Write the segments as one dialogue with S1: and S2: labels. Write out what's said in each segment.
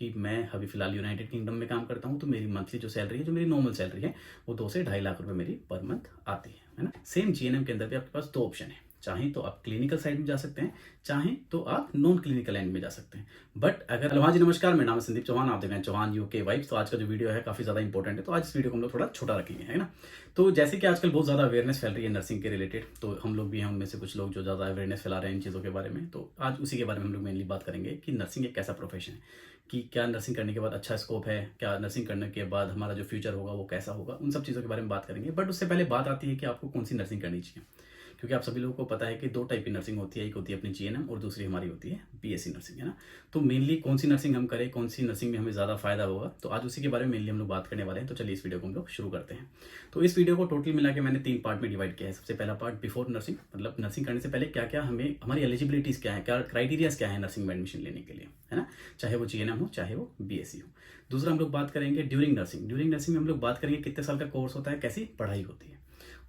S1: कि मैं अभी फ़िलहाल यूनाइटेड किंगडम में काम करता हूँ, तो मेरी मंथली जो सैलरी है, जो मेरी नॉर्मल सैलरी है, वो 2 से ढाई लाख रुपए मेरी पर मंथ आती है ना? सेम जीएनएम के अंदर भी आपके पास 2 ऑप्शन है। चाहें तो आप क्लिनिकल साइड में जा सकते हैं, चाहें तो आप नॉन क्लिनिकल एंड में जा सकते हैं। बट अगर हेलो, हाँ जी, नमस्कार, मेरा नाम है संदीप चौहान, आप देख रहे हैं चौहान यूके वाइब्स। तो आज का जो वीडियो है काफ़ी ज़्यादा इंपॉर्टेंट है, तो आज इस वीडियो को हम लोग थोड़ा छोटा रखेंगे, है ना? तो जैसे कि आजकल बहुत ज़्यादा अवेयरनेस फैल रही है नर्सिंग के रिलेटेड, तो हम लोग भी हैं उनमें से कुछ लोग जो ज़्यादा अवेयरनेस फैला रहे हैं इन चीज़ों के बारे में। तो आज उसी के बारे में हम लोग मेनली बात करेंगे कि नर्सिंग एक कैसा प्रोफेशन है, कि क्या नर्सिंग करने के बाद अच्छा स्कोप है, क्या नर्सिंग करने के बाद हमारा जो फ्यूचर होगा वो कैसा होगा, उन सब चीज़ों के बारे में बात करेंगे। बट उससे पहले बात आती है कि आपको कौन सी नर्सिंग करनी चाहिए, क्योंकि आप सभी लोगों को पता है कि 2 टाइप की नर्सिंग होती है, एक होती है अपनी जीएनएम और दूसरी हमारी होती है बीएससी नर्सिंग, है ना? तो मेनली कौन सी नर्सिंग हम करें, कौन सी नर्सिंग में हमें ज़्यादा फायदा होगा, तो आज उसी के बारे में मेनली हम लोग बात करने वाले हैं। तो चलिए इस वीडियो को हम लोग शुरू करते हैं। तो इस वीडियो को टोटल मिला के मैंने 3 पार्ट में डिवाइड किया है। सबसे पहला पार्ट बिफोर नर्सिंग, मतलब नर्सिंग करने से पहले क्या क्या हमें, हमारी एलिजिबिलिटीज़ क्या है, क्या क्राइटेरियाज क्या है नर्सिंग में एडमिशन लेने के लिए, है ना? चाहे वो जीएनएम हो, चाहे वो बीएससी हो। दूसरा हम लोग बात करेंगे ड्यूरिंग नर्सिंग। ड्यूरिंग नर्सिंग में हम लोग बात करेंगे कितने साल का कोर्स होता है, कैसी पढ़ाई होती है।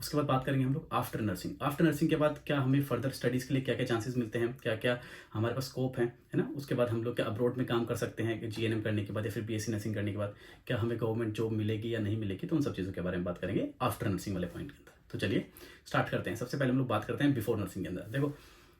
S1: उसके बाद बात करेंगे हम लोग आफ्टर नर्सिंग। आफ्टर नर्सिंग के बाद क्या हमें फर्दर स्टडीज़ के लिए क्या क्या चांसेस मिलते हैं, क्या क्या हमारे पास स्कोप है ना? उसके बाद हम लोग क्या अब्रॉड में काम कर सकते हैं जीएनएम करने के बाद, या फिर बीएससी नर्सिंग करने के बाद क्या हमें गवर्नमेंट जॉब मिलेगी या नहीं मिलेगी। तो उन सब चीज़ों के बारे में बात करेंगे आफ्टर नर्सिंग वाले पॉइंट के अंदर। तो चलिए स्टार्ट करते हैं। सबसे पहले हम लोग बात करते हैं बिफोर नर्सिंग के अंदर। देखो,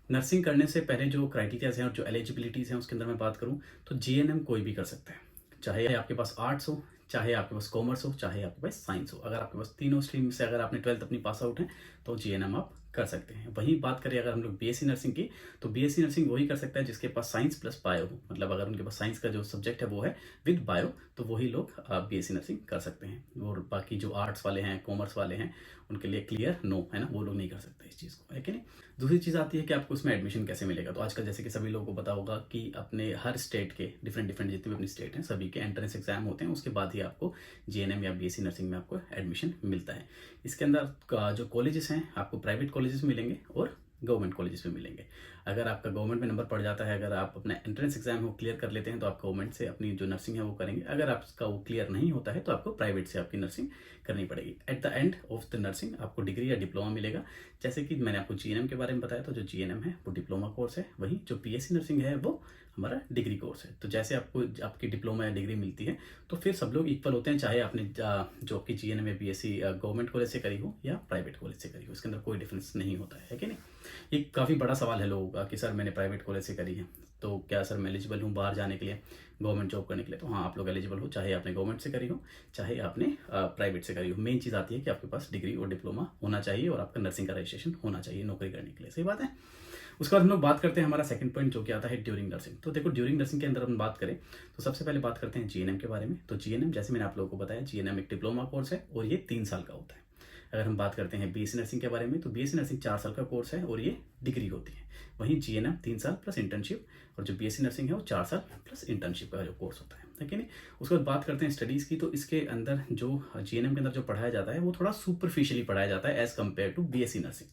S1: नर्सिंग करने से पहले जो क्राइटेरियाज हैं और जो एलिजिबिलिटीज़ हैं उसके अंदर मैं बात करूँ तो जीएनएम कोई भी कर सकता है, चाहे आपके पास आर्ट्स हो, चाहे आपके पास कॉमर्स हो, चाहे आपके पास साइंस हो। अगर आपके पास तीनों स्ट्रीम से अगर आपने 12th अपनी पास आउट है तो जीएनएम आप कर सकते हैं। वहीं बात करें अगर हम लोग बीएससी नर्सिंग की, तो बीएससी नर्सिंग वही कर सकता है जिसके पास साइंस प्लस बायो हो। मतलब अगर उनके पास साइंस का जो सब्जेक्ट है वो है विद बायो, तो वही लोग बीएससी नर्सिंग कर सकते हैं। और बाकी जो आर्ट्स वाले हैं, कॉमर्स वाले हैं, उनके लिए क्लियर नो, है ना? वो लोग नहीं कर सकते इस चीज़ को, है कि नहीं? दूसरी चीज़ आती है कि आपको उसमें एडमिशन कैसे मिलेगा। तो आजकल जैसे कि सभी लोगों को पता होगा कि अपने हर स्टेट के डिफरेंट डिफरेंट जितने भी अपनी स्टेट हैं सभी के एंट्रेंस एग्जाम होते हैं, उसके बाद ही आपको जीएनएम या बीएससी नर्सिंग में आपको एडमिशन मिलता है। इसके अंदर जो कॉलेजेस हैं आपको प्राइवेट कॉलेजेस मिलेंगे और गवर्नमेंट कॉलेजेस में मिलेंगे। अगर आपका गवर्नमेंट में नंबर पड़ जाता है, अगर आप अपना एंट्रेंस एग्जाम वो क्लियर कर लेते हैं, तो आप गवर्नमेंट से अपनी जो नर्सिंग है वो करेंगे। अगर आपका वो क्लियर नहीं होता है तो आपको प्राइवेट से आपकी नर्सिंग करनी पड़ेगी। At the end of the nursing आपको डिग्री या डिप्लोमा मिलेगा। जैसे कि मैंने आपको जीएनएम के बारे में बताया, तो जो जीएनएम है वो डिप्लोमा कोर्स है, वहीं जो बीएससी नर्सिंग है वो हमारा डिग्री कोर्स है। तो जैसे आपको आपकी डिप्लोमा या डिग्री मिलती है तो फिर सब लोग इक्वल होते हैं, चाहे आपने जो आपकी जीएनएम या बीएससी गवर्नमेंट कॉलेज से करी हो या प्राइवेट कॉलेज से करी हो, इसके अंदर कोई डिफरेंस नहीं होता है कि नहीं? ये काफ़ी बड़ा सवाल है लोगों का कि सर मैंने प्राइवेट कॉलेज से करी है, तो क्या सर मैं एलिजिबल हूँ बाहर जाने के लिए, गवर्नमेंट जॉब करने के लिए? तो हाँ, आप लोग एलिजिबल हो, चाहे आपने गवर्नमेंट से करी हो, चाहे आपने प्राइवेट से करी हो। मेन चीज़ आती है कि आपके पास डिग्री और डिप्लोमा होना चाहिए और आपका नर्सिंग का रजिस्ट्रेशन होना चाहिए नौकरी करने के लिए। सही बात है। उसके बाद हम लोग बात करते हैं हमारा सेकंड पॉइंट जो कि आता है ड्यूरिंग नर्सिंग। तो देखो, ड्यूरिंग नर्सिंग के अंदर हम बात करें तो सबसे पहले बात करते हैं जीएनएम के बारे में। तो जीएनएम, जैसे मैंने आप लोगों को बताया, जीएनएम एक डिप्लोमा कोर्स है और ये 3 साल का होता है। अगर हम बात करते हैं बीएससी नर्सिंग के बारे में, तो बीएससी नर्सिंग 4 साल का कोर्स है और ये डिग्री होती है। वहीं जीएनएम 3 साल प्लस इंटर्नशिप, और जो बीएससी नर्सिंग है वो 4 साल प्लस इंटर्नशिप का जो कोर्स होता है कि नहीं? उसके बाद बात करते हैं स्टडीज़ की। तो इसके अंदर जो जीएनएम के अंदर जो पढ़ाया जाता है वो थोड़ा सुपरफिशियली पढ़ाया जाता है as compare to BSc nursing.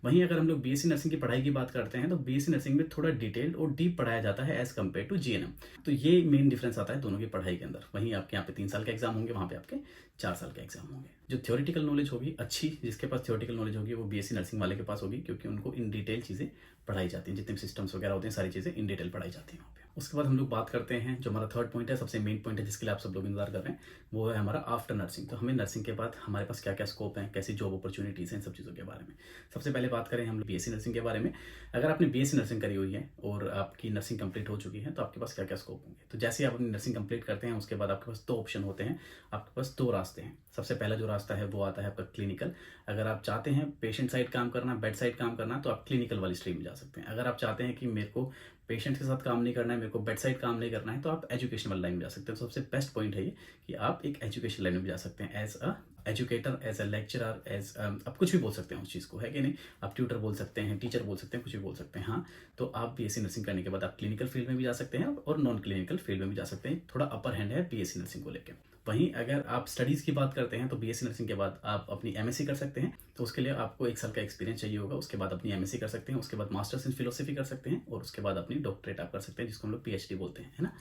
S1: वहीं अगर हम लोग बीएससी नर्सिंग की पढ़ाई की बात करते हैं तो बीएससी नर्सिंग में थोड़ा डिटेल्ड और डीप पढ़ाया जाता है एज कम्पेयर टू जीएनएम। तो ये मेन डिफरेंस आता है दोनों की पढ़ाई के अंदर। वहीं आपके यहाँ पे 3 साल का एग्जाम होंगे, वहाँ पे आपके 4 साल का एग्जाम होंगे। जो थ्योरेटिकल नॉलेज होगी अच्छी, जिसके पास थ्योरेटिकल नॉलेज होगी वो बीएससी नर्सिंग वाले के पास होगी, क्योंकि उनको इन डिटेल चीज़ें पढ़ाई जाती हैं, जितने भी सिस्टम्स वगैरह होते हैं सारी चीज़ें इन डिटेल पढ़ाई जाती हैं वहाँ पे। उसके बाद हम लोग बात करते हैं जो हमारा थर्ड पॉइंट है, सबसे मेन पॉइंट है जिसके लिए आप सब लोग इंतजार कर रहे हैं, वो है हमारा आफ्टर नर्सिंग। तो हमें नर्सिंग के बाद हमारे पास क्या क्या स्कोप है, कैसी जॉब अपॉर्चुनिटीज़ हैं, इन सब चीज़ों के बारे में। सबसे पहले बात करें हम लोग बीएससी नर्सिंग के बारे में। अगर आपने बीएससी नर्सिंग करी हुई है और आपकी नर्सिंग कंप्लीट हो चुकी है तो आपके पास क्या क्या स्कोप होंगे। तो जैसे ही आप अपनी नर्सिंग कंप्लीट करते हैं उसके बाद आपके पास 2 ऑप्शन होते हैं, आपके पास 2 रास्ते हैं। सबसे पहला जो रास्ता है वो आता है आपका क्लिनिकल। अगर आप चाहते हैं पेशेंट साइड काम करना, बेड साइड काम करना, तो आप क्लिनिकल वाली स्ट्रीम में जा सकते हैं। अगर आप चाहते हैं कि मेरे को पेशेंट के साथ काम नहीं करना है, मेरे को बेड साइड काम नहीं करना है, तो आप एजुकेशन वाली लाइन में जा सकते हैं। तो सबसे बेस्ट पॉइंट है ये कि आप एक एजुकेशन लाइन में भी जा सकते हैं as a educator, as a lecturer, as आप कुछ भी बोल सकते हैं उस चीज़ को, है कि नहीं? आप ट्यूटर बोल सकते हैं, टीचर बोल सकते हैं, कुछ भी बोल सकते हैं। हाँ, तो आप बीएससी नर्सिंग करने के बाद आप क्लिनिकल फील्ड में भी जा सकते हैं और नॉन क्लिनिकल फील्ड में भी जा सकते हैं। थोड़ा अपर हैंड है बीएससी नर्सिंग को लेकर। वहीं अगर आप स्टडीज़ की बात करते हैं तो बीएससी नर्सिंग के बाद आप अपनी एमएससी कर सकते हैं। तो उसके लिए आपको 1 साल का एक्सपीरियंस चाहिए होगा। उसके बाद अपनी एमएससी कर सकते हैं, उसके बाद मास्टर्स इन फिलोसफी कर सकते हैं और उसके बाद अपनी डॉक्टरेट आप कर सकते हैं, जिसको हम लोग पीएचडी बोलते हैं, है ना?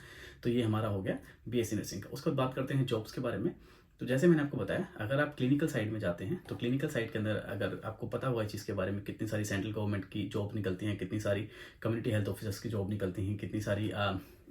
S1: तो ये हमारा हो गया बीएससी नर्सिंग का। उसके बाद बात करते हैं जॉब्स के बारे में। तो जैसे मैंने आपको बताया, अगर आप क्लिनिकल साइड में जाते हैं तो क्लिनिकल साइड के अंदर अगर आपको पता हुआ इस चीज़ के बारे में, कितनी सारी सेंट्रल गवर्नमेंट की जॉब निकलती हैं, कितनी सारी कम्युनिटी हेल्थ ऑफिसर्स की जॉब निकलती हैं, कितनी सारी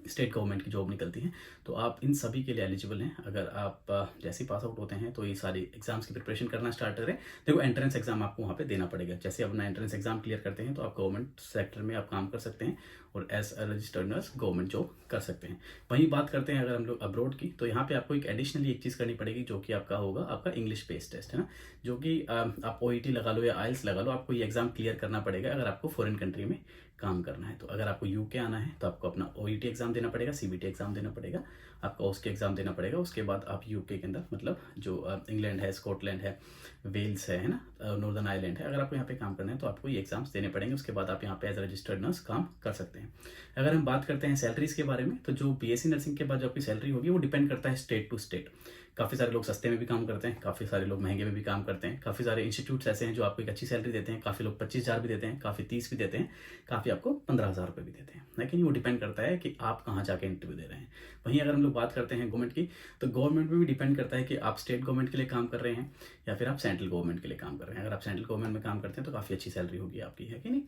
S1: स्टेट गवर्नमेंट की जॉब निकलती हैं, तो आप इन सभी के लिए एलिजिबल हैं। अगर आप जैसे ही पास आउट होते हैं तो ये सारी एग्जाम्स की प्रिपरेशन करना स्टार्ट करें। देखो एंट्रेंस एग्जाम आपको वहाँ पे देना पड़ेगा। जैसे अपना एंट्रेंस एग्जाम क्लियर करते हैं तो आप गवर्नमेंट सेक्टर में आप काम कर सकते हैं और as a registered nurse government job कर सकते हैं। वहीं बात करते हैं अगर हम लोग अब्रॉड की, तो यहाँ पे आपको एक एडिशनली एक चीज़ करनी पड़ेगी जो कि आपका होगा आपका इंग्लिश बेस्ड टेस्ट, है ना, जो कि आप OET लगा लो या IELTS लगा लो, आपको ये एग्जाम क्लियर करना पड़ेगा अगर आपको फॉरेन कंट्री में काम करना है। तो अगर आपको UK आना है तो आपको अपना OET एग्जाम देना पड़ेगा, CBT एग्जाम देना पड़ेगा, आपका उसके एग्जाम देना पड़ेगा। उसके बाद आप UK के अंदर मतलब जो इंग्लैंड है, स्कॉटलैंड है, वेल्स है ना, नॉर्दर्न आयरलैंड है, अगर आपको यहाँ पे काम करना है तो आपको ये एग्जाम्स देने पड़ेंगे। उसके बाद आप यहाँ पे एज रजिस्टर्ड नर्स काम कर सकते हैं। अगर हम बात करते हैं सैलरीज के बारे में, तो जो BSc नर्सिंग के बाद जो आपकी सैलरी होगी वो डिपेंड करता है स्टेट टू स्टेट। काफ़ी सारे लोग सस्ते में भी काम करते हैं, काफ़ी सारे लोग महंगे में भी काम करते हैं। काफ़ी सारे इंस्टीट्यूट्स ऐसे हैं जो आपको एक अच्छी सैलरी देते हैं, काफ़ी लोग 25,000 भी देते हैं, काफ़ी 30 भी देते हैं, काफ़ी आपको 15,000 रुपये भी देते हैं। लेकिन वो डिपेंड करता है कि आप कहाँ जाके इंटरव्यू दे रहे हैं। वहीं अगर हम लोग बात करते हैं गवर्नमेंट की, तो गवर्नमेंट में भी डिपेंड करता है कि आप स्टेट गवर्नमेंट के लिए काम कर रहे हैं या फिर आप सेंट्रल गवर्नमेंट के लिए काम कर रहे हैं। अगर आप सेंट्रल गवर्नमेंट में काम करते हैं तो काफ़ी अच्छी सैलरी होगी आपकी, है कि नहीं।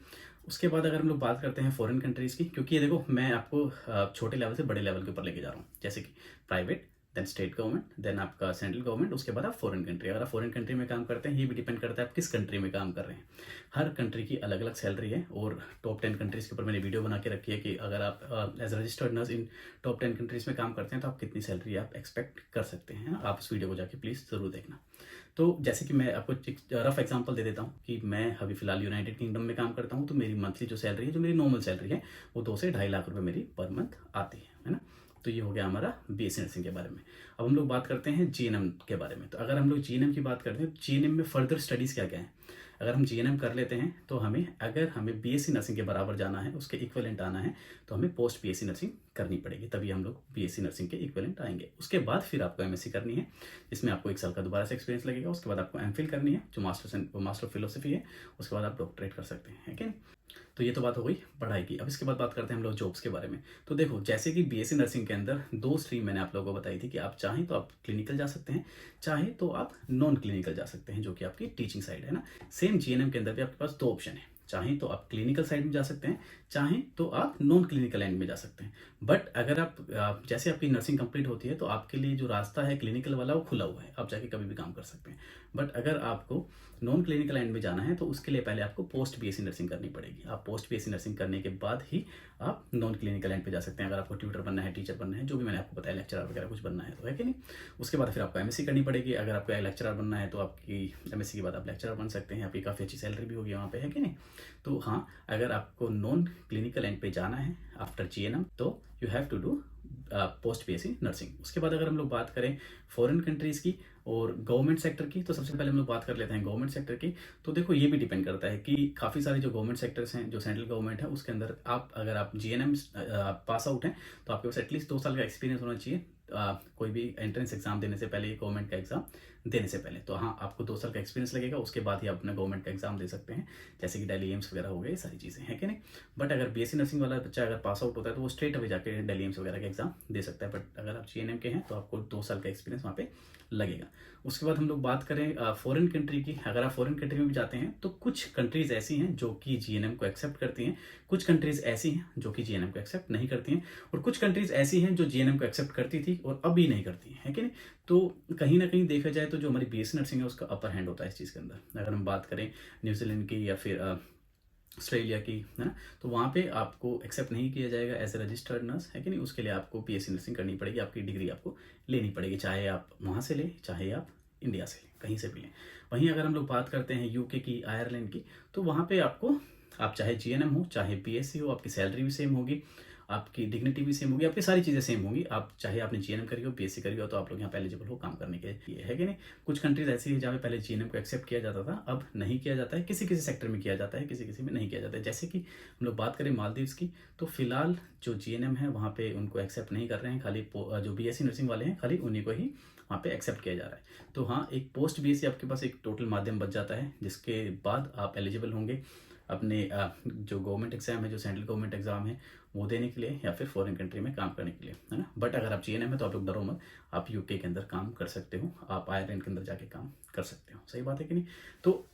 S1: उसके बाद अगर हम लोग बात करते हैं फॉरेन कंट्रीज़ की, क्योंकि ये देखो मैं आपको छोटे लेवल से बड़े लेवल के ऊपर लेके जा रहा हूँ, जैसे कि private, then state government, then आपका सेंट्रल गवर्नमेंट, उसके बाद आप फॉरेन कंट्री। अगर आप फॉरेन कंट्री में काम करते हैं, ये भी डिपेंड करता है आप किस कंट्री में काम कर रहे हैं। हर कंट्री की अलग अलग सैलरी है और टॉप 10 कंट्रीज़ के ऊपर मैंने वीडियो बना के रखी है कि अगर आप as registered nurse in top 10 countries में काम करते हैं तो आप कितनी सैलरी आप एक्सपेक्ट कर सकते हैं। आप उस वीडियो को जाके प्लीज़ ज़रूर देखना। तो जैसे कि मैं आपको एक रफ एग्जांपल दे देता हूँ कि मैं अभी फिलहाल यूनाइटेड किंगडम में काम करता हूँ, तो मेरी मंथली जो सैलरी है, जो मेरी नॉर्मल सैलरी है, वो 2 से 2.5 लाख रुपए मेरी पर मंथ आती है ना। तो ये हो गया हमारा BSc नर्सिंग के बारे में। अब हम लोग बात करते हैं GNM के बारे में। तो अगर हम लोग GNM की बात करते हैं तो GNM में फर्दर स्टडीज़ क्या क्या है। अगर हम GNM कर लेते हैं तो अगर हमें BSc नर्सिंग के बराबर जाना है, उसके इक्विवेलेंट आना है, तो हमें पोस्ट BSc नर्सिंग करनी पड़ेगी, तभी हम लोग BSc नर्सिंग के इक्विवेलेंट आएंगे। उसके बाद फिर आपको MSc करनी है, जिसमें आपको 1 साल का दोबारा से एक्सपीरियंस लगेगा। उसके बाद आपको MPhil करनी है, जो मास्टर ऑफ फिलोसफी है। उसके बाद आप डॉक्टरेट कर सकते हैं, है कि नहीं। तो ये तो बात हो गई पढ़ाई की। अब इसके बाद बात करते हैं हम लोग जॉब्स के बारे में। तो देखो जैसे कि BSc नर्सिंग के अंदर 2 स्ट्रीम मैंने आप लोगों को बताई थी कि आप चाहें तो आप क्लिनिकल जा सकते हैं, चाहे तो आप नॉन क्लिनिकल जा सकते हैं, जो कि आपकी टीचिंग साइड है ना। सेम GNM के अंदर भी आपके पास 2 ऑप्शन है, चाहें तो आप क्लिनिकल साइड में जा सकते हैं, चाहें तो आप नॉन क्लिनिकल एंड में जा सकते हैं। बट अगर आप जैसे आपकी नर्सिंग कंप्लीट होती है तो आपके लिए जो रास्ता है क्लिनिकल वाला वो खुला हुआ है, आप जाके कभी भी काम कर सकते हैं। बट अगर आपको नॉन क्लिनिकल एंड में जाना है तो उसके लिए पहले आपको पोस्ट BSc नर्सिंग करनी पड़ेगी। आप पोस्ट BSc नर्सिंग करने के बाद ही आप नॉन क्लिनिकल एंड पे जा सकते हैं। अगर आपको ट्यूटर बनना है, टीचर बनना है, जो भी मैंने आपको बताया, लेक्चरर वगैरह कुछ बनना है तो, है कि नहीं। उसके बाद फिर आपको MSc करनी पड़ेगी। अगर आपको लेक्चरर बनना है तो आपकी MSc के बाद आप लेक्चरर बन सकते हैं, आपकी काफ़ी अच्छी सैलरी भी होगी वहाँ पे, है कि नहीं। तो हाँ, अगर आपको नॉन क्लिनिकल एंड पे जाना है आफ्टर GNM तो you have to do post BSc nursing. उसके बाद अगर हम लोग बात करें फॉरेन कंट्रीज़ की और गवर्नमेंट सेक्टर की, तो सबसे पहले हम लोग बात कर लेते हैं गवर्नमेंट सेक्टर की। तो देखो ये भी डिपेंड करता है कि काफ़ी सारे जो गवर्नमेंट सेक्टर्स हैं, जो सेंट्रल गवर्नमेंट है, उसके अंदर अगर आप GNM पास आउट हैं तो आपके पास एटलीस्ट 2 साल का एक्सपीरियंस होना चाहिए। कोई भी एंट्रेंस एग्जाम देने से पहले, गवर्नमेंट का एग्जाम देने से पहले, तो हाँ आपको 2 साल का एक्सपीरियंस लगेगा। उसके बाद ही आप अपना गवर्नमेंट का एग्जाम दे सकते हैं, जैसे कि दिल्ली एम्स वगैरह हो गए, ये सारी चीज़ें हैं कि नहीं। बट अगर BSc नर्सिंग वाला बच्चा अगर पास आउट होता है तो वो स्ट्रेट अवे जाके दिल्ली एम्स वगैरह का एग्जाम दे सकता है। बट अगर आप GNM के हैं तो आपको 2 साल का एक्सपीरियंस वहाँ पे लगेगा। उसके बाद हम लोग बात करें फॉरेन कंट्री की। अगर आप फॉरेन कंट्री में भी जाते हैं तो कुछ कंट्रीज़ ऐसी हैं जो कि GNM को एक्सेप्ट करती हैं, कुछ कंट्रीज़ ऐसी हैं जो कि GNM को एक्सेप्ट नहीं करती हैं, और कुछ कंट्रीज़ ऐसी हैं जो GNM को एक्सेप्ट करती थी और अभी नहीं करती हैं, है कि नहीं। तो कहीं ना कहीं देखा जाए तो जो हमारी BSc नर्सिंग है उसका अपर हैंड होता है इस चीज़ के अंदर। अगर हम बात करें न्यूजीलैंड की या फिर ऑस्ट्रेलिया की, है ना, तो वहाँ पे आपको एक्सेप्ट नहीं किया जाएगा एज ए रजिस्टर्ड नर्स, है कि नहीं। उसके लिए आपको BSc नर्सिंग करनी पड़ेगी, आपकी डिग्री आपको लेनी पड़ेगी, चाहे आप वहाँ से लें, चाहे आप इंडिया से लें, कहीं से भी लें। वहीं अगर हम लोग बात करते हैं UK की, आयरलैंड की, तो वहाँ पे आप चाहे GNM हो, चाहे BSc हो, आपकी सैलरी भी सेम होगी, आपकी डिग्निटी भी सेम होगी, आपकी सारी चीज़ें सेम होंगी। आप चाहे आपने GNM करी हो, BSc करी हो, तो आप लोग यहाँ पे एलिजिबल हो काम करने के लिए, है कि नहीं। कुछ कंट्रीज ऐसी है जहाँ पे पहले GNM को एक्सेप्ट किया जाता था, अब नहीं किया जाता है। किसी किसी सेक्टर में किया जाता है, किसी किसी में नहीं किया जाता है। जैसे कि हम लोग बात करें मालदीव्स की, तो फिलहाल जो GNM है वहाँ पे उनको एक्सेप्ट नहीं कर रहे हैं, खाली जो BSc नर्सिंग वाले हैं खाली उन्हीं को ही वहाँ पे एक्सेप्ट किया जा रहा है। तो हाँ, एक पोस्ट BSc आपके पास एक टोटल माध्यम बच जाता है, जिसके बाद आप एलिजिबल होंगे अपने जो गवर्नमेंट एग्जाम है, जो सेंट्रल गवर्नमेंट एग्जाम है, वो देने के लिए या फिर फॉरेन कंट्री में काम करने के लिए, है ना। बट अगर आप GNM है तो आप लोग डरो मत, आप UK के अंदर काम कर सकते हो, आप आयरलैंड के अंदर जाके काम कर सकते हो। सही बात है कि नहीं। तो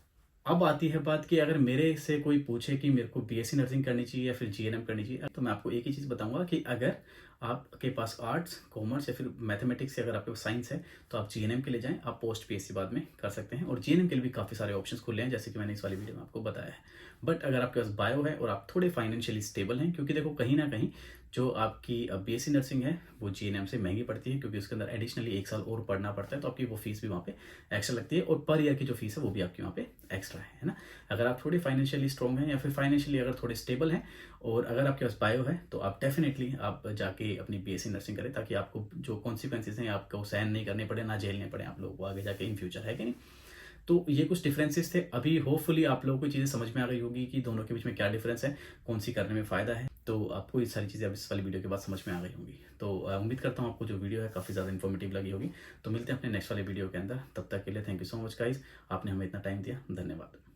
S1: अब आती है बात कि अगर मेरे से कोई पूछे कि मेरे को BSc नर्सिंग करनी चाहिए या फिर GNM करनी चाहिए, तो मैं आपको एक ही चीज़ बताऊंगा कि अगर आपके पास आर्ट्स, कॉमर्स या फिर मैथमेटिक्स या अगर आपके पास साइंस है तो आप जीएनएम के लिए जाएँ, आप पोस्ट पीएससी बाद में कर सकते हैं। और जीएनएम के लिए भी काफ़ी सारे ऑप्शंस खुले हैं, जैसे कि मैंने इस वाली वीडियो में आपको बताया है। बट अगर आपके पास बायो है और आप थोड़े फाइनेंशियली स्टेबल हैं, क्योंकि देखो कहीं ना कहीं जो आपकी बीएससी नर्सिंग है वो जीएनएम से महंगी पड़ती है, क्योंकि उसके अंदर एडिशनली 1 साल और पढ़ना पड़ता है, तो आपकी वो फीस भी वहाँ पे एक्स्ट्रा लगती है, और पर ईयर की जो फीस है वो भी आपकी वहाँ पे एक्स्ट्रा है ना। अगर आप थोड़े फाइनेंशियली स्ट्रॉन्ग हैं या फिर फाइनेंशियली अगर थोड़े स्टेबल हैं और अगर आपके पास बायो है, तो आप डेफिनेटली आप जाके अपनी बीएससी नर्सिंग करें, ताकि आपको जो कॉन्सिक्वेंसेज हैं आपको सहन नहीं करने पड़े, ना झेलने पड़े आप लोगों को आगे जाके इन फ्यूचर, है कि नहीं। तो ये कुछ डिफरेंसेस थे। अभी होपफुली आप लोगों को चीज़ें समझ में आ गई होगी कि दोनों के बीच में क्या डिफरेंस है, कौन सी करने में फ़ायदा है। तो आपको ये सारी चीज़ें अब इस वाली वीडियो के बाद समझ में आ गई होंगी। तो उम्मीद करता हूँ आपको जो वीडियो है काफ़ी ज़्यादा इन्फॉर्मेटिव लगी होगी। तो मिलते हैं अपने नेक्स्ट वाले वीडियो के अंदर, तब तक के लिए thank you so much guys, आपने हमें इतना टाइम दिया, धन्यवाद।